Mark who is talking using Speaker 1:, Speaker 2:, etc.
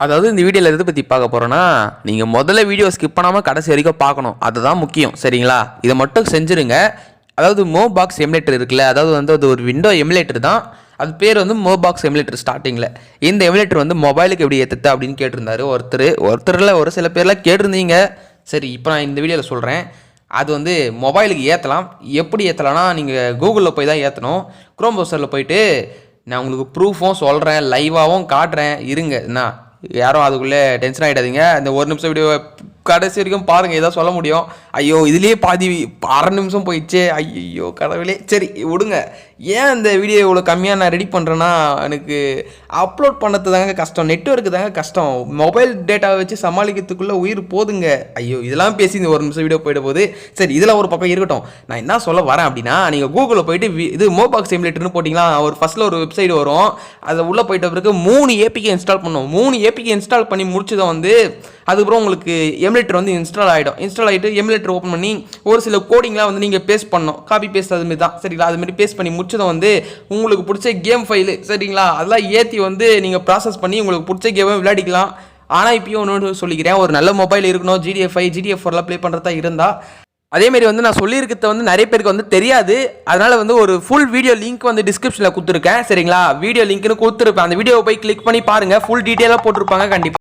Speaker 1: அதாவது இந்த வீடியோவில் எதை பற்றி பார்க்க போகிறோன்னா, நீங்கள் முதல்ல வீடியோ ஸ்கிப் பண்ணாமல் கடைசி வரைக்கும் பார்க்கணும். அதுதான் முக்கியம். சரிங்களா? இதை மட்டும் செஞ்சுருங்க. அதாவது மோபாக்ஸ் எமுலேட்டர் இருக்குல்ல, அதாவது வந்து அது ஒரு விண்டோ எமுலேட்டர் தான். அது பேர் வந்து மோபாக்ஸ் எமுலேட்டர் ஸ்டார்டிங்கில். இந்த எமுலேட்டர் வந்து மொபைலுக்கு எப்படி ஏற்றுது அப்படின்னு கேட்டிருந்தாரு ஒருத்தரில் ஒரு சில பேர்லாம் கேட்டிருந்தீங்க. சரி, இப்போ நான் இந்த வீடியோவில் சொல்கிறேன். அது வந்து மொபைலுக்கு ஏற்றலாம். எப்படி ஏற்றலாம்னா, நீங்கள் கூகுளில் போய் தான் ஏற்றணும். க்ரோம் ப்ரௌசரில் போயிட்டு நான் உங்களுக்கு ப்ரூஃபும் சொல்கிறேன், லைவாகவும் காட்டுறேன். இருங்க, என்ன யாரும் அதுக்குள்ளே டென்ஷன் ஆகிடாதீங்க. இந்த ஒரு நிமிஷம் வீடியோ கடைசி வரைக்கும் பாருங்கள், இதான் சொல்ல முடியும். ஐயோ, இதுலேயே பாதி அரை நிமிஷம் போயிடுச்சு. ஐயோ கடவுளே. சரி விடுங்க. ஏன் இந்த வீடியோ இவ்வளோ கம்மியாக நான் ரெடி பண்ணுறேன்னா, எனக்கு அப்லோட் பண்ணது தாங்க கஷ்டம், நெட்வொர்க்கு தாங்க கஷ்டம். மொபைல் டேட்டாவை வச்சு சமாளிக்கிறதுக்குள்ளே உயிர் போதுங்க. ஐயோ, இதெல்லாம் பேசி இந்த ஒரு நிமிஷம் வீடியோ போயிட போகுது. சரி, இதெல்லாம் ஒரு பக்கம் இருக்கட்டும். நான் என்ன சொல்ல வரேன் அப்படின்னா, நீங்கள் கூகுளில் போயிட்டு இது மோபாக்ஸ் எமுலேட்டர்னு போட்டிங்களா, ஃபஸ்ட்டில் ஒரு வெப்சைட் வரும். அதில் உள்ளே போயிட்ட பிறகு 3 ஏபிகே இன்ஸ்டால் பண்ணணும். 3 ஏபிகே இன்ஸ்டால் பண்ணி முடிச்சதை வந்து அதுக்கப்புறம் உங்களுக்கு எமுலேட்டர் வந்து இன்ஸ்டால் ஆகிடும். இன்ஸ்டால் ஆகிட்டு எமுலேட்டர் ஓப்பன் பண்ணி ஒரு சில கோடிங்லாம் வந்து நீங்கள் பேஸ்ட் பண்ணணும். காப்பி பேஸ்ட் அதுமாரி தான். சரிங்களா? அதுமாரி பேஸ்ட் பண்ணி முடிச்சதை வந்து உங்களுக்கு பிடிச்ச கேம் ஃபைலு, சரிங்களா, அதெல்லாம் ஏற்றி வந்து நீங்கள் ப்ராசஸ் பண்ணி உங்களுக்கு பிடிச்ச கேமை விளையாடிக்கலாம். ஆனால் இப்போயும் ஒன்று சொல்லிக்கிறேன், ஒரு நல்ல மொபைல் இருக்கணும். GTA 5 ப்ளே பண்ணுறதா இருந்தால். அதேமாரி வந்து நான் சொல்லியிருக்கிறத வந்து நிறைய பேருக்கு வந்து தெரியாது. அதனால் வந்து ஒரு ஃபுல் வீடியோ லிங்க் வந்து டிஸ்கிரிப்ஷனில் கொடுத்துருக்கேன். சரிங்களா? வீடியோ லிங்க்னு கொடுத்துருப்பேன். அந்த வீடியோவை போய் கிளிக் பண்ணி பாருங்கள். ஃபுல் டீட்டெயிலாக போட்டிருப்பாங்க. கண்டிப்பாக